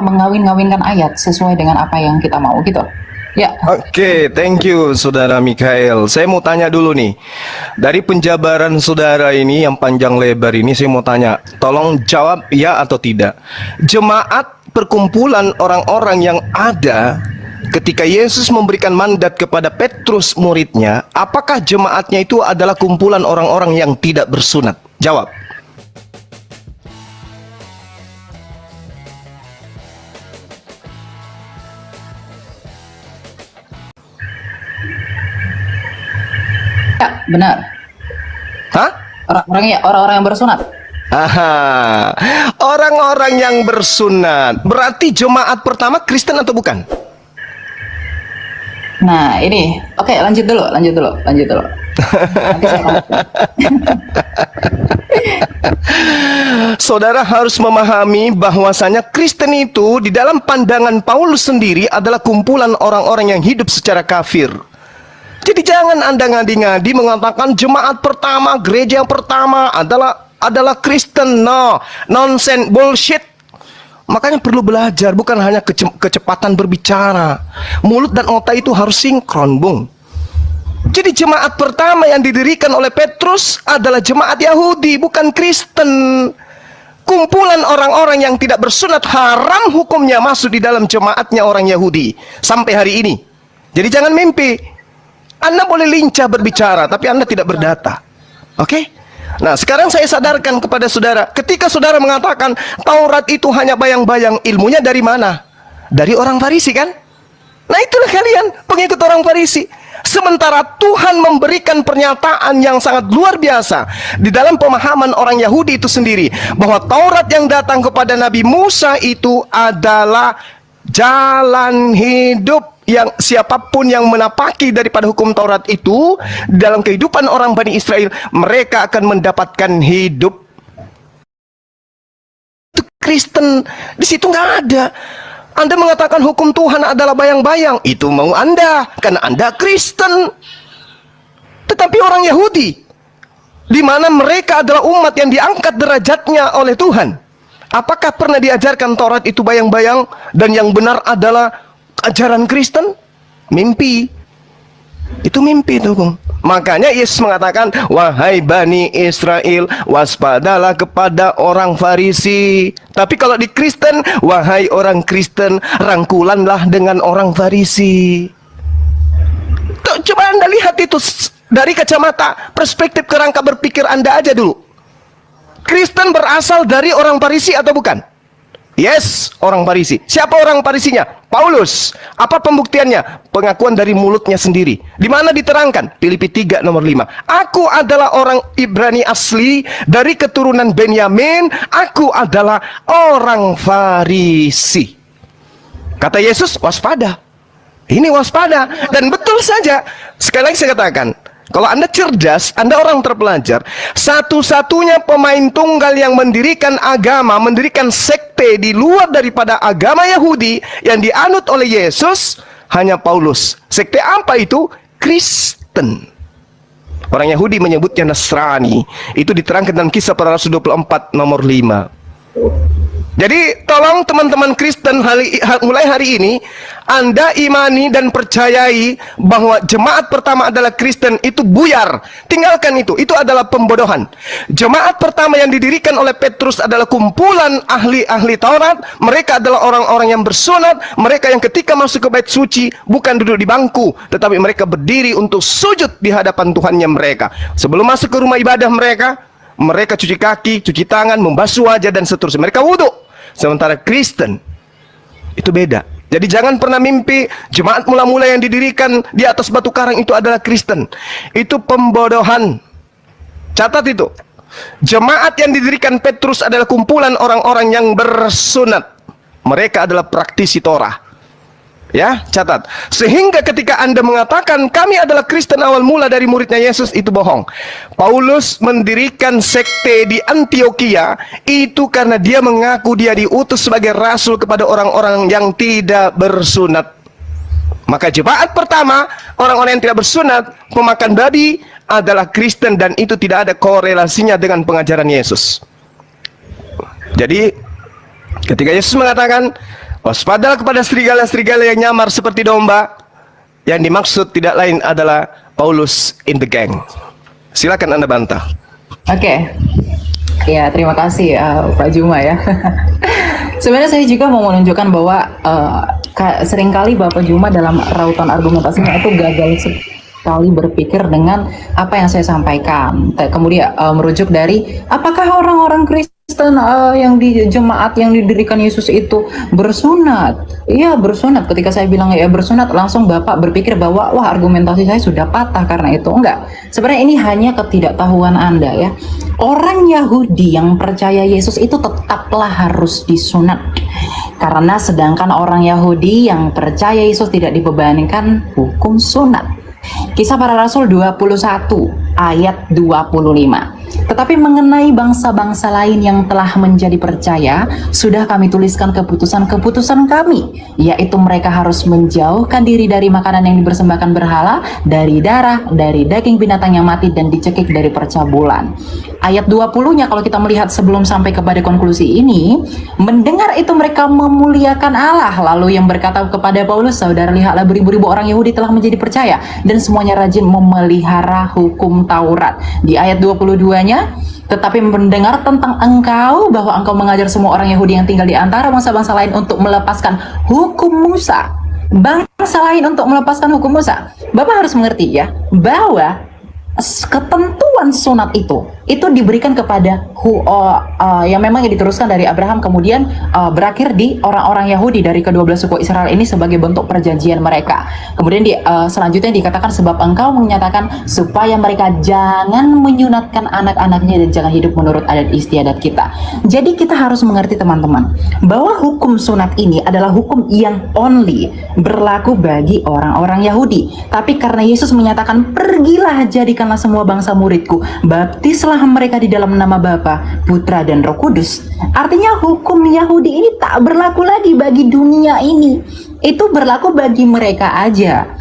mengawin-ngawinkan ayat sesuai dengan apa yang kita mau gitu. Ya. Oke, thank you Saudara Mikael. Saya mau tanya dulu nih. Dari penjabaran Saudara ini yang panjang lebar ini, saya mau tanya, tolong jawab ya atau tidak. Jemaat perkumpulan orang-orang yang ada ketika Yesus memberikan mandat kepada Petrus muridnya, apakah jemaatnya itu adalah kumpulan orang-orang yang tidak bersunat? Jawab. Ya, benar. Hah? Orang-orang yang bersunat. Aha, orang-orang yang bersunat. Berarti jemaat pertama Kristen atau bukan? Nah, ini. Oke, lanjut dulu. Nanti saya Saudara harus memahami bahwasanya Kristen itu di dalam pandangan Paulus sendiri adalah kumpulan orang-orang yang hidup secara kafir. Jadi jangan Anda ngadi-ngadi mengatakan jemaat pertama, gereja yang pertama adalah Kristen. No, nonsense, bullshit. Makanya perlu belajar, bukan hanya kecepatan berbicara. Mulut dan otak itu harus sinkron, Bung. Jadi jemaat pertama yang didirikan oleh Petrus adalah jemaat Yahudi, bukan Kristen. Kumpulan orang-orang yang tidak bersunat haram hukumnya masuk di dalam jemaatnya orang Yahudi sampai hari ini. Jadi jangan mimpi. Anda boleh lincah berbicara, tapi Anda tidak berdata. Oke? Nah, sekarang saya sadarkan kepada saudara, ketika saudara mengatakan Taurat itu hanya bayang-bayang, ilmunya dari mana? Dari orang Farisi kan? Nah, itulah kalian, pengikut orang Farisi. Sementara Tuhan memberikan pernyataan yang sangat luar biasa di dalam pemahaman orang Yahudi itu sendiri, bahwa Taurat yang datang kepada Nabi Musa itu adalah jalan hidup, yang siapapun yang menapaki daripada hukum Taurat itu dalam kehidupan orang Bani Israel, mereka akan mendapatkan hidup. Itu Kristen, di situ nggak ada. Anda mengatakan hukum Tuhan adalah bayang-bayang, itu mau Anda, karena Anda Kristen. Tetapi orang Yahudi, di mana mereka adalah umat yang diangkat derajatnya oleh Tuhan, apakah pernah diajarkan Taurat itu bayang-bayang dan yang benar adalah ajaran Kristen? Mimpi. Itu mimpi itu, Bung. Makanya Yesus mengatakan, wahai Bani Israel, waspadalah kepada orang Farisi. Tapi kalau di Kristen, wahai orang Kristen, rangkulanlah dengan orang Farisi. Tuh, coba Anda lihat itu dari kacamata perspektif kerangka berpikir Anda aja dulu. Kristen berasal dari orang Farisi atau bukan? Yes, orang Farisi. Siapa orang Farisinya? Paulus. Apa pembuktiannya? Pengakuan dari mulutnya sendiri. Di mana diterangkan? Filipi 3 nomor 5. Aku adalah orang Ibrani asli dari keturunan Benyamin. Aku adalah orang Farisi. Kata Yesus, waspada. Ini waspada. Dan betul saja. Sekali lagi saya katakan, kalau Anda cerdas, Anda orang terpelajar, satu-satunya pemain tunggal yang mendirikan agama, mendirikan sekte di luar daripada agama Yahudi yang dianut oleh Yesus, hanya Paulus. Sekte apa itu? Kristen. Orang Yahudi menyebutnya Nasrani. Itu diterangkan dalam Kisah Para Rasul 24 nomor 5. Jadi tolong teman-teman Kristen, mulai hari ini Anda imani dan percayai bahwa jemaat pertama adalah Kristen. Itu buyar. Tinggalkan itu adalah pembodohan. Jemaat pertama yang didirikan oleh Petrus adalah kumpulan ahli-ahli Taurat. Mereka adalah orang-orang yang bersunat. Mereka yang ketika masuk ke bait suci bukan duduk di bangku, tetapi mereka berdiri untuk sujud di hadapan Tuhannya mereka. Sebelum masuk ke rumah ibadah mereka cuci kaki, cuci tangan, membasuh wajah dan seterusnya. Mereka wudhu. Sementara Kristen itu beda. Jadi jangan pernah mimpi jemaat mula-mula yang didirikan di atas batu karang itu adalah Kristen. Itu pembodohan. Catat itu. Jemaat yang didirikan Petrus adalah kumpulan orang-orang yang bersunat. Mereka adalah praktisi Torah. Ya, catat. Sehingga ketika Anda mengatakan kami adalah Kristen awal mula dari muridnya Yesus, itu bohong. Paulus mendirikan sekte di Antioquia itu karena dia mengaku dia diutus sebagai rasul kepada orang-orang yang tidak bersunat. Maka jemaat pertama, orang-orang yang tidak bersunat, pemakan babi, adalah Kristen, dan itu tidak ada korelasinya dengan pengajaran Yesus. Jadi Ketika Yesus mengatakan, waspadalah kepada serigala-serigala yang nyamar seperti domba, yang dimaksud tidak lain adalah Paulus in the gang. Silakan Anda bantah. Oke. Ya, terima kasih Pak Juma ya. Sebenarnya saya juga mau menunjukkan bahwa seringkali Bapak Juma dalam rautan argumentasinya itu gagal sekali berpikir dengan apa yang saya sampaikan. Kemudian merujuk dari apakah orang-orang Kristen yang di jemaat yang didirikan Yesus itu bersunat? Iya bersunat. Ketika saya bilang ya bersunat, langsung Bapak berpikir bahwa wah argumentasi saya sudah patah karena itu. Enggak. Sebenarnya ini hanya ketidaktahuan Anda ya. Orang Yahudi yang percaya Yesus itu tetaplah harus disunat. Karena sedangkan orang Yahudi yang percaya Yesus tidak dibebankan hukum sunat. Kisah Para Rasul 21 ayat 25. Tetapi mengenai bangsa-bangsa lain yang telah menjadi percaya, sudah kami tuliskan keputusan-keputusan kami, yaitu mereka harus menjauhkan diri dari makanan yang dipersembahkan berhala, dari darah, dari daging binatang yang mati, dan dicekik dari percabulan. Ayat 20-nya kalau kita melihat sebelum sampai kepada konklusi ini, mendengar itu mereka memuliakan Allah, lalu yang berkata kepada Paulus, saudara lihatlah beribu-ribu orang Yahudi telah menjadi percaya, dan semuanya rajin memelihara hukum Taurat. Di ayat 22-nya, tetapi mendengar tentang engkau bahwa engkau mengajar semua orang Yahudi yang tinggal di antara bangsa-bangsa lain untuk melepaskan hukum Musa. Bangsa lain untuk melepaskan hukum Musa. Bapak harus mengerti ya, bahwa ketentuan sunat itu diberikan kepada yang memang diteruskan dari Abraham, kemudian berakhir di orang-orang Yahudi dari ke-12 suku Israel ini sebagai bentuk perjanjian mereka. Kemudian selanjutnya dikatakan sebab engkau menyatakan supaya mereka jangan menyunatkan anak-anaknya dan jangan hidup menurut adat istiadat kita. Jadi kita harus mengerti teman-teman bahwa hukum sunat ini adalah hukum yang only berlaku bagi orang-orang Yahudi. Tapi karena Yesus menyatakan pergilah jadikanlah semua bangsa muridku, baptislah mereka di dalam nama Bapa, Putra dan Roh Kudus. Artinya hukum Yahudi ini tak berlaku lagi bagi dunia ini. Itu berlaku bagi mereka aja.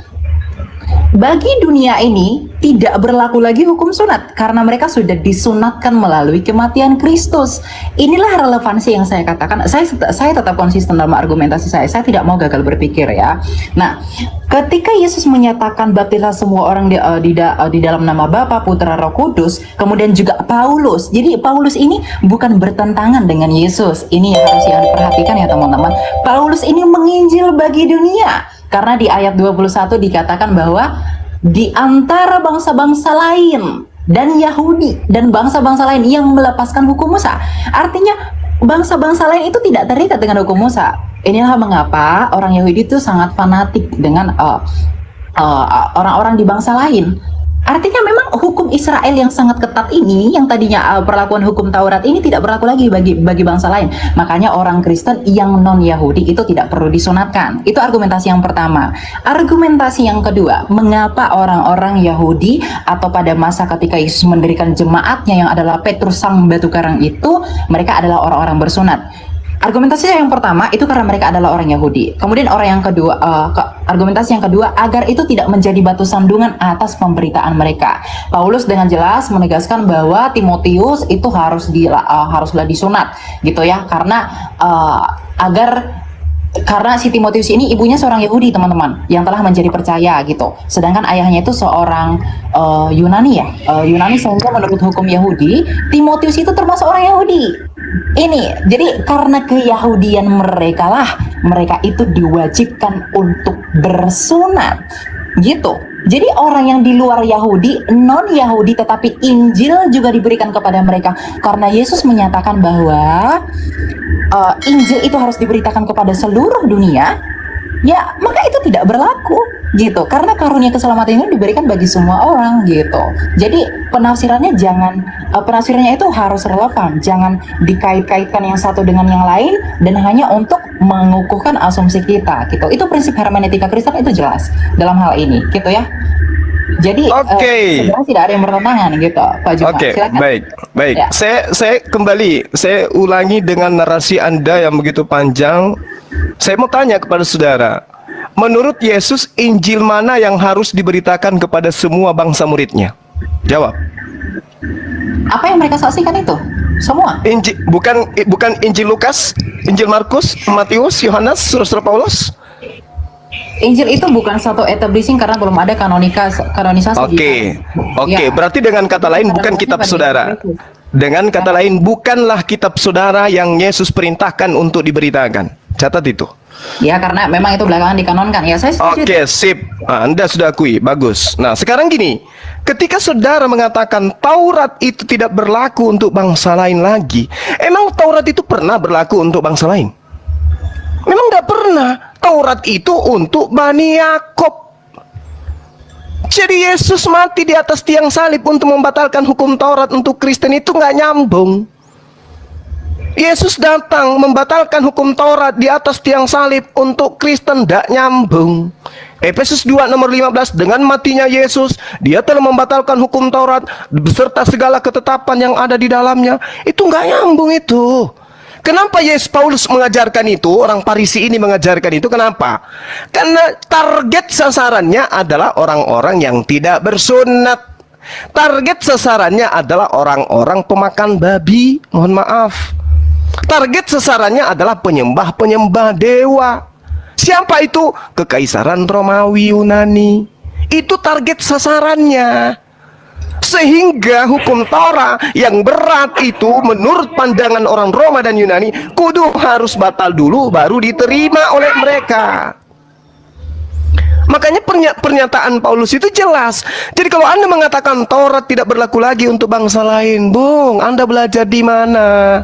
Bagi dunia ini tidak berlaku lagi hukum sunat karena mereka sudah disunatkan melalui kematian Kristus. Inilah relevansi yang saya katakan. Saya tetap konsisten dalam argumentasi saya. Saya tidak mau gagal berpikir ya. Nah, ketika Yesus menyatakan baptislah semua orang di dalam nama Bapa, Putra, Roh Kudus, kemudian juga Paulus. Jadi Paulus ini bukan bertentangan dengan Yesus. Ini yang harus diperhatikan ya teman-teman. Paulus ini menginjil bagi dunia. Karena di ayat 21 dikatakan bahwa di antara bangsa-bangsa lain dan Yahudi dan bangsa-bangsa lain yang melepaskan hukum Musa. Artinya bangsa-bangsa lain itu tidak terikat dengan hukum Musa. Inilah mengapa orang Yahudi itu sangat fanatik dengan orang-orang di bangsa lain. Artinya memang hukum Israel yang sangat ketat ini, yang tadinya perlakuan hukum Taurat ini tidak berlaku lagi bagi bangsa lain. Makanya orang Kristen yang non-Yahudi itu tidak perlu disunatkan. Itu argumentasi yang pertama. Argumentasi yang kedua, mengapa orang-orang Yahudi atau pada masa ketika Yesus mendirikan jemaatnya yang adalah Petrus sang batu karang itu, mereka adalah orang-orang bersunat. Argumentasi yang pertama itu karena mereka adalah orang Yahudi. Kemudian orang yang kedua, argumentasi yang kedua agar itu tidak menjadi batu sandungan atas pemberitaan mereka. Paulus dengan jelas menegaskan bahwa Timotius itu haruslah disunat, gitu ya, karena karena si Timotius ini ibunya seorang Yahudi teman-teman yang telah menjadi percaya gitu. Sedangkan ayahnya itu seorang Yunani ya, Yunani, sehingga menurut hukum Yahudi Timotius itu termasuk orang Yahudi. Ini jadi karena keyahudian mereka itu diwajibkan untuk bersunat gitu. Jadi orang yang di luar Yahudi, non-Yahudi tetapi Injil juga diberikan kepada mereka. Karena Yesus menyatakan bahwa Injil itu harus diberitakan kepada seluruh dunia, ya maka itu tidak berlaku gitu. Karena karunia keselamatan ini diberikan bagi semua orang gitu. Jadi penafsirannya itu harus relevan, jangan dikait-kaitkan yang satu dengan yang lain dan hanya untuk mengukuhkan asumsi kita gitu. Itu prinsip hermeneutika Kristen itu jelas dalam hal ini gitu ya. Jadi sebenarnya tidak ada yang bertentangan gitu Pak Juma. Silakan. Baik. Ya. Saya ulangi dengan narasi Anda yang begitu panjang. Saya mau tanya kepada saudara, menurut Yesus Injil mana yang harus diberitakan kepada semua bangsa muridnya? Jawab. Apa yang mereka saksikan itu? Semua. Injil bukan Injil Lukas, Injil Markus, Matius, Yohanes, Surat Paulus. Injil itu bukan satu establishing karena belum ada kanonisasi. Oke, Ya. berarti dengan kata lain bukan kitab saudara. Dengan kata lain bukanlah kitab saudara yang Yesus perintahkan untuk diberitakan. Catat itu. Ya, karena memang itu belakangan dikanonkan. Ya, saya setuju. Oke, sip. Nah, Anda sudah akui, bagus. Nah, sekarang gini, ketika saudara mengatakan Taurat itu tidak berlaku untuk bangsa lain lagi, emang Taurat itu pernah berlaku untuk bangsa lain? Memang nggak pernah. Taurat itu untuk Bani Yakob. Jadi Yesus mati di atas tiang salib untuk membatalkan hukum Taurat untuk Kristen itu nggak nyambung. Yesus datang membatalkan hukum Taurat di atas tiang salib untuk Kristen, nggak nyambung. Efesus 2 nomor 15, dengan matinya Yesus, dia telah membatalkan hukum Taurat beserta segala ketetapan yang ada di dalamnya. Itu nggak nyambung itu. Kenapa Paulus mengajarkan itu? Orang Farisi ini mengajarkan itu. Kenapa? Karena target sasarannya adalah orang-orang yang tidak bersunat. Target sasarannya adalah orang-orang pemakan babi. Mohon maaf. Target sasarannya adalah penyembah-penyembah dewa. Siapa itu? Kekaisaran Romawi Yunani. Itu target sasarannya. Sehingga hukum Taurat yang berat itu menurut pandangan orang Roma dan Yunani kudu harus batal dulu baru diterima oleh mereka. Makanya pernyataan Paulus itu jelas. Jadi kalau Anda mengatakan Taurat tidak berlaku lagi untuk bangsa lain, Bung, Anda belajar di mana?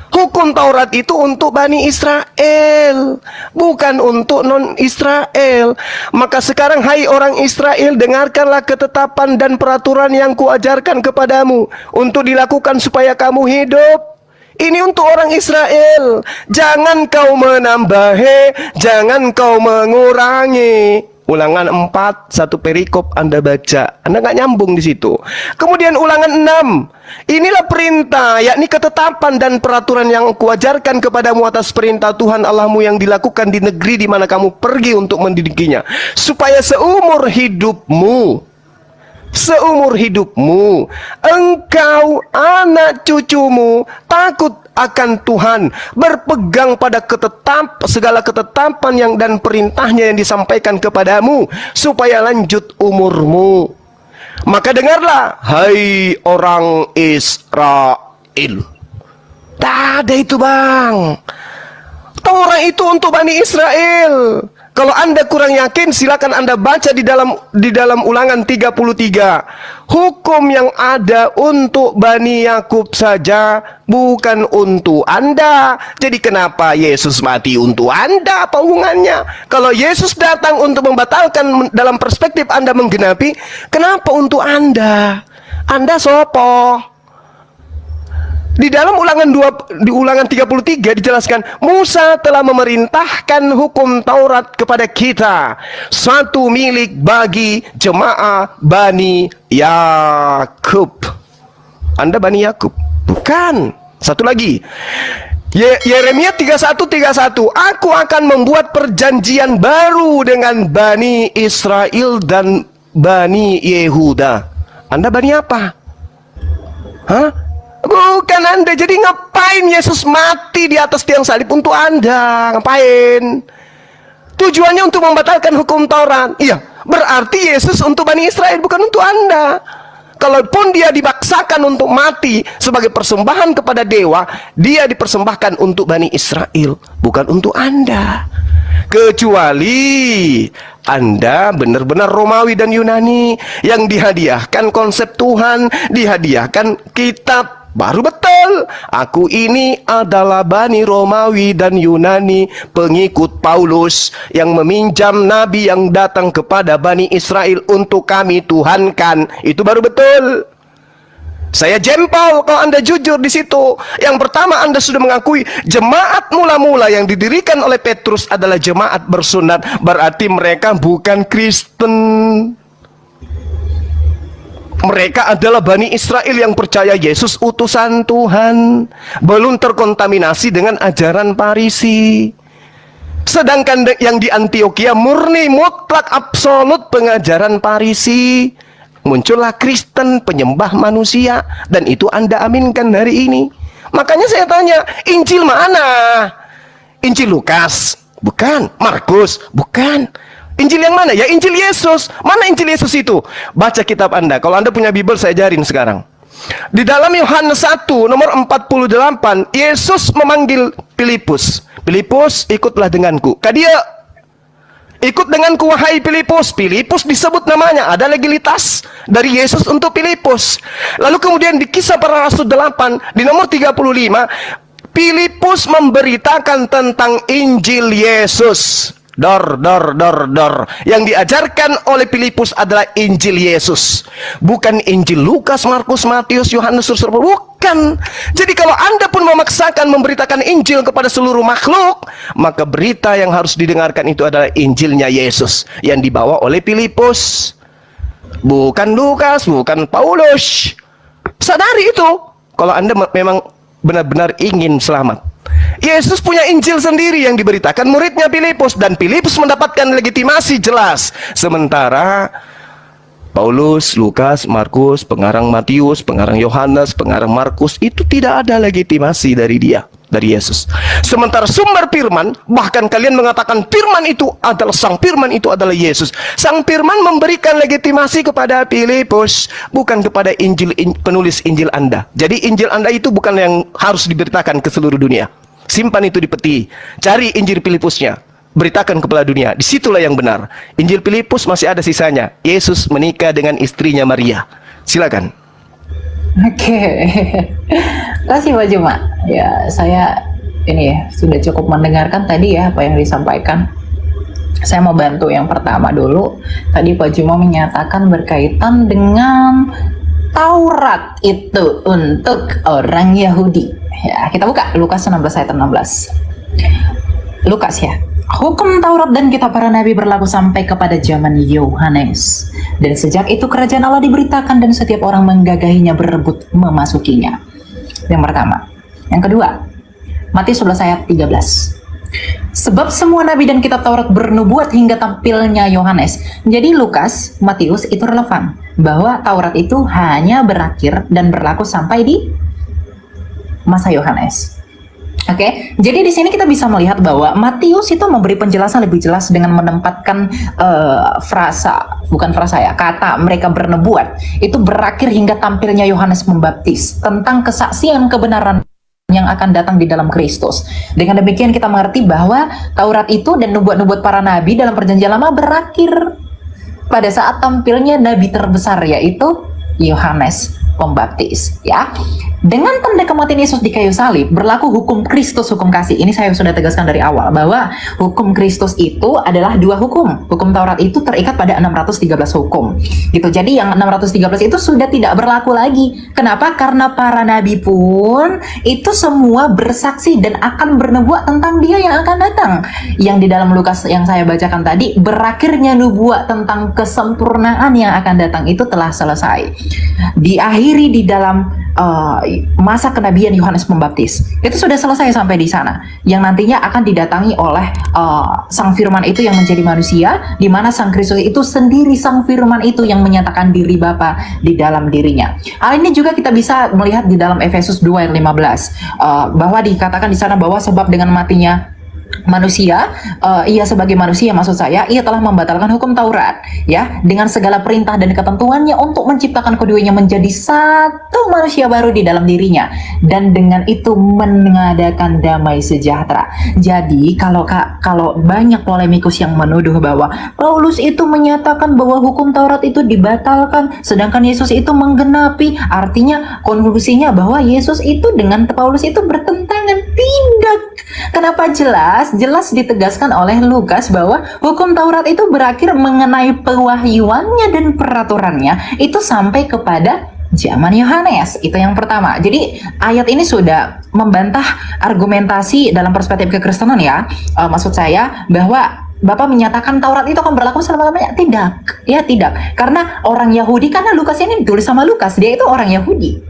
Hukum Taurat itu untuk Bani Israel, bukan untuk non-Israel. Maka sekarang, hai orang Israel, dengarkanlah ketetapan dan peraturan yang kuajarkan kepadamu untuk dilakukan supaya kamu hidup. Ini untuk orang Israel. Jangan kau menambahi, jangan kau mengurangi. Ulangan 4, satu perikop Anda baca. Anda nggak nyambung di situ. Kemudian ulangan 6. Inilah perintah, yakni ketetapan dan peraturan yang kuajarkan kepadamu atas perintah Tuhan Allahmu yang dilakukan di negeri di mana kamu pergi untuk mendidikinya. Supaya seumur hidupmu, engkau, anak cucumu, takut akan Tuhan, berpegang pada segala ketetapan yang dan perintahnya yang disampaikan kepadamu, supaya lanjut umurmu. Maka dengarlah, hai orang Israel. Tak ada itu, Bang. Taurat itu untuk Bani Israel. Kalau Anda kurang yakin, silakan Anda baca di dalam Ulangan 33. Hukum yang ada untuk Bani Yakub saja, bukan untuk Anda. Jadi kenapa Yesus mati untuk Anda? Apa hubungannya? Kalau Yesus datang untuk membatalkan dalam perspektif Anda menggenapi, kenapa untuk Anda? Anda sopo? Di dalam di ulangan 33 dijelaskan, Musa telah memerintahkan hukum Taurat kepada kita, satu milik bagi jemaah Bani Yakub. Anda Bani Yakub? Bukan. Satu lagi. Yeremia 31:31, aku akan membuat perjanjian baru dengan Bani Israel dan Bani Yehuda. Anda Bani apa? Hah? Bukan Anda. Jadi ngapain Yesus mati di atas tiang salib untuk Anda? Ngapain? Tujuannya untuk membatalkan hukum Taurat. Iya, berarti Yesus untuk Bani Israel, bukan untuk Anda. Kalaupun dia dipaksakan untuk mati sebagai persembahan kepada dewa, dia dipersembahkan untuk Bani Israel, bukan untuk Anda. Kecuali Anda benar-benar Romawi dan Yunani yang dihadiahkan konsep Tuhan, dihadiahkan kitab. Baru betul, aku ini adalah Bani Romawi dan Yunani, pengikut Paulus yang meminjam nabi yang datang kepada Bani Israel untuk kami tuhankan. Itu baru betul. Saya jempol kalau Anda jujur di situ. Yang pertama, Anda sudah mengakui jemaat mula-mula yang didirikan oleh Petrus adalah jemaat bersunat. Berarti mereka bukan Kristen. Mereka adalah Bani Israel yang percaya Yesus utusan Tuhan, belum terkontaminasi dengan ajaran Farisi. Sedangkan yang di Antioquia murni mutlak absolut pengajaran Farisi. Muncullah Kristen penyembah manusia, dan itu Anda aminkan hari ini. Makanya saya tanya, Injil mana? Injil Lukas? Bukan. Markus? Bukan. Injil yang mana? Ya Injil Yesus. Mana Injil Yesus itu? Baca kitab Anda. Kalau Anda punya Bible, saya ajarin sekarang. Di dalam Yohanes 1 nomor 48, Yesus memanggil Filipus. Filipus, ikutlah denganku. Dia ikut denganku wahai Filipus. Filipus disebut namanya. Ada legalitas dari Yesus untuk Filipus. Lalu kemudian di Kisah Para Rasul 8 di nomor 35, Filipus memberitakan tentang Injil Yesus. Dor. Yang diajarkan oleh Filipus adalah Injil Yesus. Bukan Injil Lukas, Markus, Matius, Yohanes, bukan. Jadi kalau Anda pun memaksakan memberitakan Injil kepada seluruh makhluk, maka berita yang harus didengarkan itu adalah Injilnya Yesus yang dibawa oleh Filipus. Bukan Lukas, bukan Paulus. Sadari itu. Kalau Anda memang benar-benar ingin selamat. Yesus punya Injil sendiri yang diberitakan muridnya Filipus, dan Filipus mendapatkan legitimasi jelas. Sementara Paulus, Lukas, Markus, pengarang Matius, pengarang Yohanes, pengarang Markus itu tidak ada legitimasi dari Yesus. Sementara sumber firman, bahkan kalian mengatakan firman itu adalah Yesus. Sang firman memberikan legitimasi kepada Filipus, bukan kepada penulis Injil Anda. Jadi Injil Anda itu bukan yang harus diberitakan ke seluruh dunia. Simpan itu di peti. Cari Injil Filipusnya, beritakan kepada dunia. Disitulah yang benar. Injil Filipus masih ada sisanya. Yesus menikah dengan istrinya Maria. Silakan. Oke. Terima kasih Pak Juma. Ya, saya ini ya sudah cukup mendengarkan tadi ya apa yang disampaikan. Saya mau bantu yang pertama dulu. Tadi Pak Juma menyatakan berkaitan dengan Taurat itu untuk orang Yahudi. Ya, kita buka Lukas 16 ayat 16. Lukas ya. Hukum Taurat dan kitab para nabi berlaku sampai kepada zaman Yohanes. Dan sejak itu kerajaan Allah diberitakan dan setiap orang menggagahinya berebut memasukinya. Yang pertama. Yang kedua, Matius 11 ayat 13. Sebab semua nabi dan kitab Taurat bernubuat hingga tampilnya Yohanes. Jadi Lukas, Matius itu relevan bahwa Taurat itu hanya berakhir dan berlaku sampai di masa Yohanes. Oke, jadi di sini kita bisa melihat bahwa Matius itu memberi penjelasan lebih jelas dengan menempatkan kata mereka bernubuat itu berakhir hingga tampilnya Yohanes Pembaptis tentang kesaksian kebenaran yang akan datang di dalam Kristus. Dengan demikian kita mengerti bahwa Taurat itu dan nubuat-nubuat para nabi dalam perjanjian lama berakhir pada saat tampilnya nabi terbesar, yaitu Yohanes Pembaptis, ya. Dengan tanda kematian Yesus di kayu salib berlaku hukum Kristus, hukum kasih. Ini saya sudah tegaskan dari awal bahwa hukum Kristus itu adalah dua hukum. Hukum Taurat itu terikat pada 613 hukum. Gitu. Jadi yang 613 itu sudah tidak berlaku lagi. Kenapa? Karena para nabi pun itu semua bersaksi dan akan bernubuat tentang Dia yang akan datang. Yang di dalam Lukas yang saya bacakan tadi, berakhirnya nubuat tentang kesempurnaan yang akan datang itu telah selesai. Diakhiri di dalam masa kenabian Yohanes Pembaptis. Itu sudah selesai sampai di sana. Yang nantinya akan didatangi oleh Sang Firman itu yang menjadi manusia, di mana Sang Kristus itu sendiri Sang Firman itu yang menyatakan diri Bapa di dalam dirinya. Hal ini juga kita bisa melihat di dalam Efesus 2 ayat 15, bahwa dikatakan di sana bahwa sebab dengan matinya manusia, ia sebagai manusia maksud saya, ia telah membatalkan hukum Taurat ya, dengan segala perintah dan ketentuannya untuk menciptakan keduanya menjadi satu manusia baru di dalam dirinya, dan dengan itu mengadakan damai sejahtera. Jadi kalau banyak polemikus yang menuduh bahwa Paulus itu menyatakan bahwa hukum Taurat itu dibatalkan sedangkan Yesus itu menggenapi, artinya konklusinya bahwa Yesus itu dengan Paulus itu bertentangan. Tidak. Kenapa? Jelas ditegaskan oleh Lukas bahwa hukum Taurat itu berakhir mengenai pewahyuannya dan peraturannya itu sampai kepada zaman Yohanes. Itu yang pertama. Jadi ayat ini sudah membantah argumentasi dalam perspektif kekristenan ya. Maksud saya bahwa Bapak menyatakan Taurat itu akan berlaku selama-lamanya. Tidak. Ya tidak. Karena orang Yahudi, karena Lukas ini ditulis sama Lukas, dia itu orang Yahudi.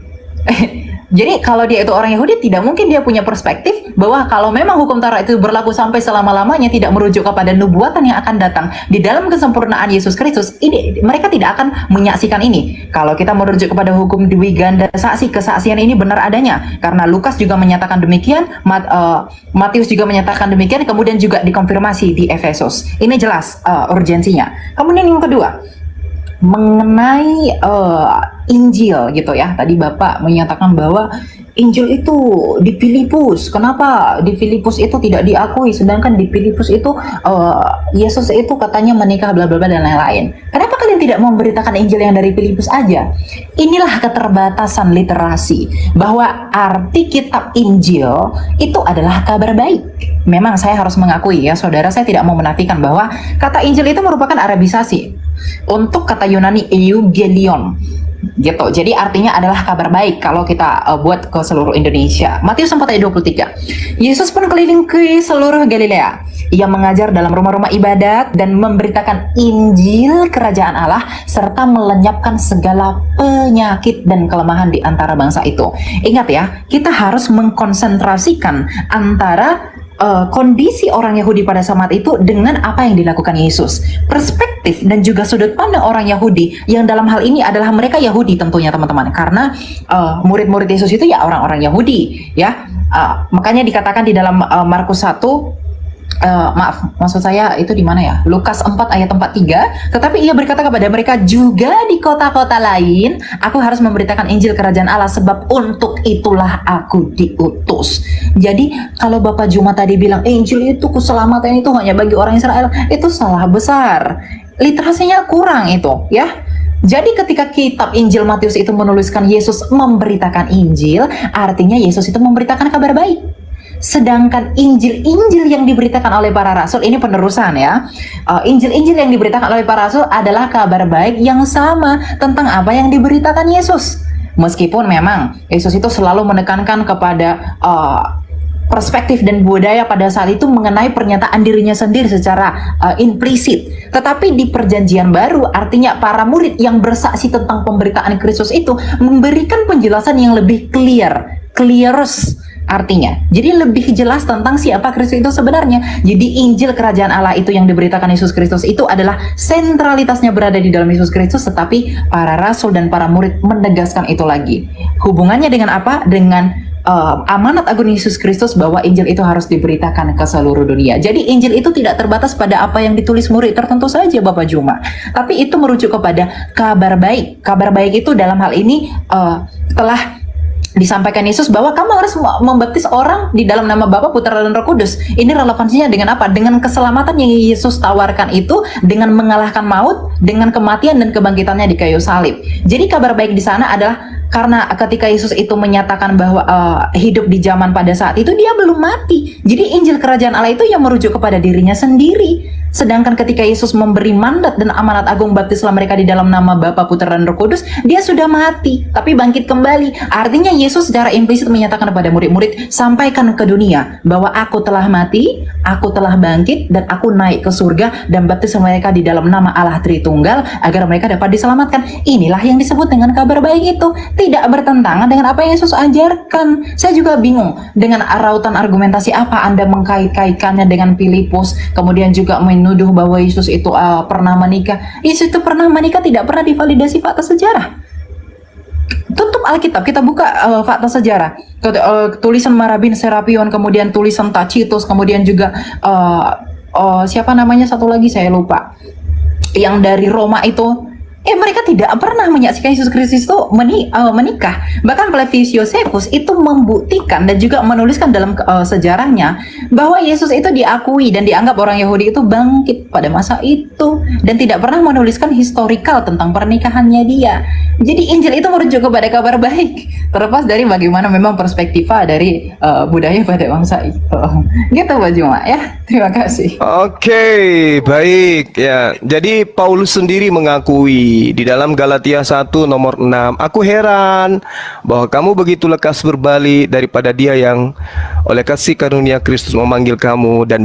Jadi kalau dia itu orang Yahudi, tidak mungkin dia punya perspektif bahwa kalau memang hukum Taurat itu berlaku sampai selama-lamanya, tidak merujuk kepada nubuatan yang akan datang di dalam kesempurnaan Yesus Kristus, ini mereka tidak akan menyaksikan ini. Kalau kita merujuk kepada hukum dwi ganda saksi, kesaksian ini benar adanya, karena Lukas juga menyatakan demikian, Matius juga menyatakan demikian, kemudian juga dikonfirmasi di Efesus. Ini jelas urgensinya. Kemudian yang kedua, mengenai Injil gitu ya. Tadi Bapak menyatakan bahwa Injil itu di Filipus. Kenapa di Filipus itu tidak diakui, sedangkan di Filipus itu Yesus itu katanya menikah bla bla bla dan lain-lain. Kenapa kalian tidak memberitakan Injil yang dari Filipus aja? Inilah keterbatasan literasi, bahwa arti kitab Injil itu adalah kabar baik. Memang saya harus mengakui ya, saudara, saya tidak mau menafikan bahwa kata Injil itu merupakan Arabisasi untuk kata Yunani Eugelion gitu. Jadi artinya adalah kabar baik kalau kita buat ke seluruh Indonesia. Matius 4 ayat 23. Yesus pun keliling ke seluruh Galilea. Ia mengajar dalam rumah-rumah ibadat dan memberitakan Injil kerajaan Allah serta melenyapkan segala penyakit dan kelemahan di antara bangsa itu. Ingat ya, kita harus mengkonsentrasikan antara kondisi orang Yahudi pada saat itu dengan apa yang dilakukan Yesus. Perspektif dan juga sudut pandang orang Yahudi yang dalam hal ini adalah mereka Yahudi tentunya teman-teman, karena murid-murid Yesus itu ya orang-orang Yahudi ya. Makanya dikatakan di dalam Markus 1, maaf, maksud saya itu di mana ya? Lukas 4 ayat 43. Tetapi ia berkata kepada mereka, juga di kota-kota lain aku harus memberitakan Injil kerajaan Allah, sebab untuk itulah aku diutus. Jadi kalau Bapak Juma tadi bilang Injil itu keselamatan itu hanya bagi orang Israel, itu salah besar. Literasinya kurang itu ya. Jadi ketika kitab Injil Matius itu menuliskan Yesus memberitakan Injil, artinya Yesus itu memberitakan kabar baik. Sedangkan Injil-Injil yang diberitakan oleh para rasul, ini penerusan ya. Injil-Injil yang diberitakan oleh para rasul adalah kabar baik yang sama tentang apa yang diberitakan Yesus. Meskipun memang Yesus itu selalu menekankan kepada perspektif dan budaya pada saat itu mengenai pernyataan dirinya sendiri secara implisit. Tetapi di perjanjian baru, artinya para murid yang bersaksi tentang pemberitaan Kristus itu memberikan penjelasan yang lebih clearus artinya. Jadi lebih jelas tentang siapa Kristus itu sebenarnya. Jadi Injil kerajaan Allah itu yang diberitakan Yesus Kristus itu adalah sentralitasnya berada di dalam Yesus Kristus, tetapi para rasul dan para murid menegaskan itu lagi. Hubungannya dengan apa? Dengan amanat agung Yesus Kristus bahwa Injil itu harus diberitakan ke seluruh dunia. Jadi Injil itu tidak terbatas pada apa yang ditulis murid tertentu saja Bapak Juma, tapi itu merujuk kepada kabar baik. Kabar baik itu dalam hal ini telah disampaikan Yesus bahwa kamu harus membaptis orang di dalam nama Bapa, Putra dan Roh Kudus. Ini relevansinya dengan apa? Dengan keselamatan yang Yesus tawarkan itu, dengan mengalahkan maut, dengan kematian dan kebangkitannya di kayu salib. Jadi kabar baik di sana adalah karena ketika Yesus itu menyatakan bahwa hidup di zaman pada saat itu dia belum mati. Jadi Injil kerajaan Allah itu yang merujuk kepada dirinya sendiri. Sedangkan ketika Yesus memberi mandat dan amanat agung baptislah mereka di dalam nama Bapa, Putra dan Roh Kudus, dia sudah mati tapi bangkit kembali. Artinya Yesus secara implisit menyatakan kepada murid-murid, sampaikan ke dunia bahwa aku telah mati, aku telah bangkit, dan aku naik ke surga dan baptis mereka di dalam nama Allah Tritunggal agar mereka dapat diselamatkan. Inilah yang disebut dengan kabar baik itu. Tidak bertentangan dengan apa yang Yesus ajarkan. Saya juga bingung dengan rautan argumentasi apa Anda mengkait-kaitkannya dengan Filipus, kemudian juga menuduh bahwa Yesus itu pernah menikah. Yesus itu pernah menikah tidak pernah divalidasi fakta sejarah. Tutup Alkitab, kita buka fakta sejarah. Tulisan Marabin Serapion, kemudian tulisan Tacitus, kemudian juga siapa namanya satu lagi saya lupa, yang dari Roma itu. Mereka tidak pernah menyaksikan Yesus Kristus itu menikah. Bahkan Flavius Josephus itu membuktikan dan juga menuliskan dalam sejarahnya bahwa Yesus itu diakui dan dianggap orang Yahudi itu bangkit pada masa itu, dan tidak pernah menuliskan historikal tentang pernikahannya dia. Jadi Injil itu merujuk kepada kabar baik, terlepas dari bagaimana memang perspektiva dari budaya pada bangsa itu. Gitu Pak Juma ya. Terima kasih. Oke, baik ya. Jadi Paulus sendiri mengakui di dalam Galatia 1 nomor 6, aku heran bahwa kamu begitu lekas berbalik daripada dia yang oleh kasih karunia Kristus memanggil kamu dan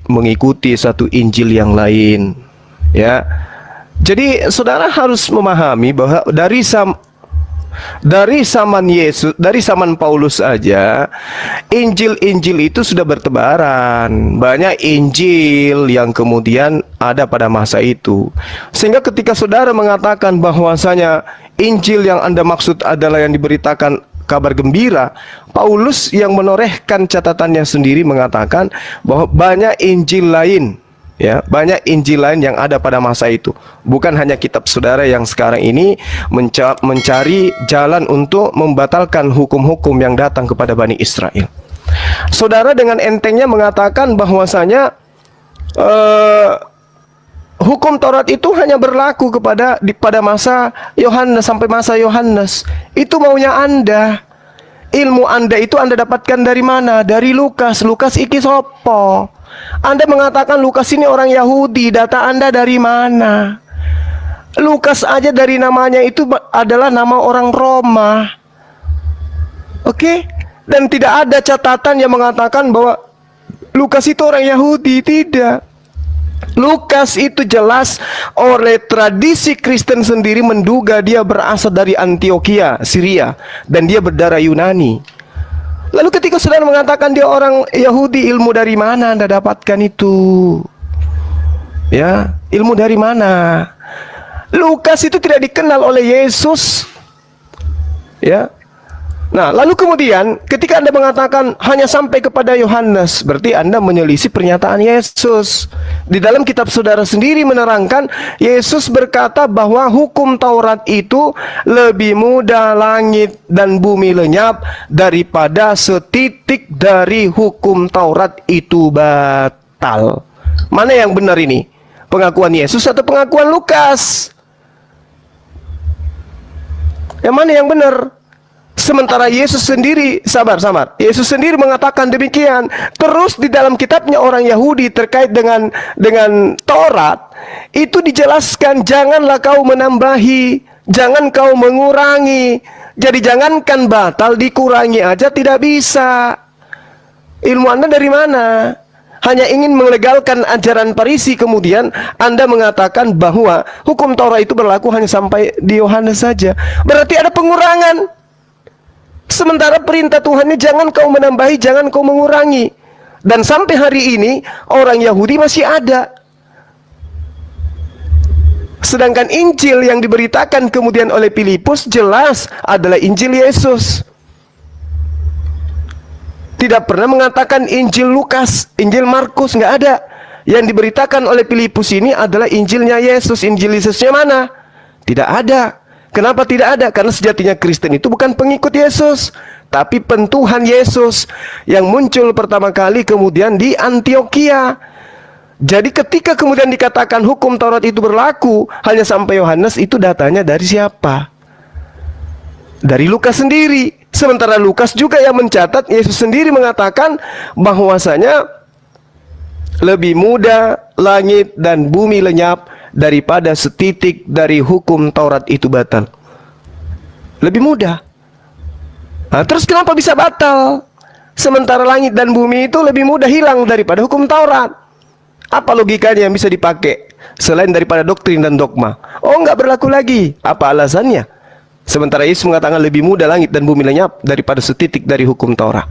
mengikuti satu Injil yang lain. Ya. Jadi saudara harus memahami bahwa Dari zaman Yesus, dari zaman Paulus aja, Injil-Injil itu sudah bertebaran. Banyak Injil yang kemudian ada pada masa itu. Sehingga ketika saudara mengatakan bahwasanya Injil yang Anda maksud adalah yang diberitakan kabar gembira, Paulus yang menorehkan catatannya sendiri mengatakan bahwa banyak Injil lain, ya, banyak Injil lain yang ada pada masa itu. Bukan hanya kitab saudara yang sekarang ini mencari jalan untuk membatalkan hukum-hukum yang datang kepada Bani Israel. Saudara dengan entengnya mengatakan bahwasanya hukum Taurat itu hanya berlaku pada masa Yohanes sampai masa Yohanes. Itu maunya Anda. Ilmu Anda itu Anda dapatkan dari mana? Dari Lukas. Lukas iki sopo? Anda mengatakan Lukas ini orang Yahudi. Data Anda dari mana? Lukas aja dari namanya itu adalah nama orang Roma. Oke? Dan tidak ada catatan yang mengatakan bahwa Lukas itu orang Yahudi. Tidak. Lukas itu jelas oleh tradisi Kristen sendiri menduga dia berasal dari Antioquia, Syria, dan dia berdarah Yunani. Lalu ketika saudara mengatakan dia orang Yahudi, ilmu dari mana Anda dapatkan itu? Ya, ilmu dari mana? Lukas itu tidak dikenal oleh Yesus. Ya. Nah, lalu kemudian ketika Anda mengatakan hanya sampai kepada Yohanes, berarti Anda menyelisih pernyataan Yesus. Di dalam kitab saudara sendiri menerangkan, Yesus berkata bahwa hukum Taurat itu lebih mudah langit dan bumi lenyap daripada setitik dari hukum Taurat itu batal. Mana yang benar ini? Pengakuan Yesus atau pengakuan Lukas? Yang mana yang benar? Sementara Yesus sendiri, sabar. Yesus sendiri mengatakan demikian. Terus di dalam kitabnya orang Yahudi terkait dengan Taurat, itu dijelaskan janganlah kau menambahi, jangan kau mengurangi. Jadi jangankan batal, dikurangi aja tidak bisa. Ilmu Anda dari mana? Hanya ingin melegalkan ajaran Farisi, kemudian Anda mengatakan bahwa hukum Taurat itu berlaku hanya sampai di Yohanes saja. Berarti ada pengurangan. Sementara perintah Tuhan ini jangan kau menambahi, jangan kau mengurangi. Dan sampai hari ini orang Yahudi masih ada. Sedangkan Injil yang diberitakan kemudian oleh Filipus jelas adalah Injil Yesus. Tidak pernah mengatakan Injil Lukas, Injil Markus, nggak ada. Yang diberitakan oleh Filipus ini adalah Injilnya Yesus. Injil Yesusnya mana? Tidak ada. Kenapa tidak ada? Karena sejatinya Kristen itu bukan pengikut Yesus, tapi pentuhan Yesus yang muncul pertama kali kemudian di Antioquia. Jadi ketika kemudian dikatakan hukum Taurat itu berlaku hanya sampai Yohanes, itu datanya dari siapa? Dari Lukas sendiri. Sementara Lukas juga yang mencatat, Yesus sendiri mengatakan bahwasanya lebih mudah langit dan bumi lenyap daripada setitik dari hukum Taurat itu batal. Lebih mudah. Nah, terus kenapa bisa batal? Sementara langit dan bumi itu lebih mudah hilang daripada hukum Taurat. Apa logikanya yang bisa dipakai selain daripada doktrin dan dogma? Oh, nggak berlaku lagi. Apa alasannya? Sementara Yesus mengatakan lebih mudah langit dan bumi lenyap daripada setitik dari hukum Taurat.